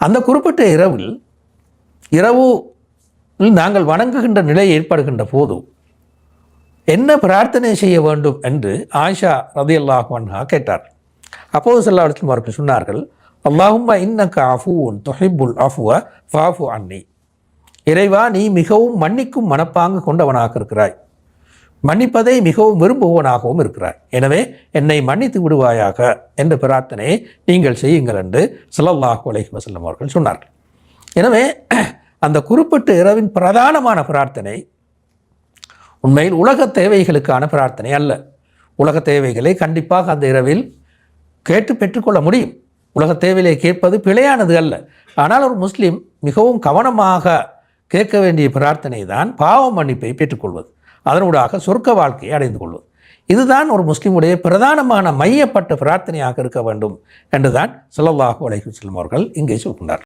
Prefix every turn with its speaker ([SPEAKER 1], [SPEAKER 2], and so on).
[SPEAKER 1] அந்த குறிப்பிட்ட இரவு நாங்கள் வணங்குகின்ற நிலை ஏற்படுகின்ற போது என்ன பிரார்த்தனை செய்ய வேண்டும் என்று ஆயிஷா ரலியல்லாஹு அன்ஹா கேட்டார். அப்போது ஸல்லல்லாஹு அலைஹி வஸல்லம் அவர்கள் சொன்னார்கள், அல்லாஹும்ம இன்னக அஃபூன் துஹிப்புல் அஃப்வ ஃபஅஃபு அன்னி. இறைவா, நீ மிகவும் மன்னிக்கும் மனப்பாங்கு கொண்டவனாக இருக்கிறாய், மன்னிப்பதை மிகவும் விரும்புவனாகவும் இருக்கிறாய், எனவே என்னை மன்னித்து விடுவாயாக என்ற பிரார்த்தனையை நீங்கள் செய்யுங்கள் என்று ஸல்லல்லாஹு அலைஹி வஸல்லம் அவர்கள் சொன்னார்கள். எனவே அந்த குறிப்பிட்ட இரவின் பிரதானமான பிரார்த்தனை உண்மையில் உலக தேவைகளுக்கான பிரார்த்தனை அல்ல. உலக தேவைகளை கண்டிப்பாக அந்த இரவில் கேட்டு பெற்றுக்கொள்ள முடியும். உலக தேவையை கேட்பது பிழையானது அல்ல. ஆனால் ஒரு முஸ்லீம் மிகவும் கவனமாக கேட்க வேண்டிய பிரார்த்தனை தான் பாவ மன்னிப்பை பெற்றுக்கொள்வது, அதனூடாக சொர்க்க வாழ்க்கையை அடைந்து கொள்வது. இதுதான் ஒரு முஸ்லீமுடைய பிரதானமான மையப்பட்ட பிரார்த்தனையாக இருக்க வேண்டும் என்றுதான் ஸல்லல்லாஹு அலைஹி வஸல்லம் அவர்கள் இங்கே சொல்கின்றார்.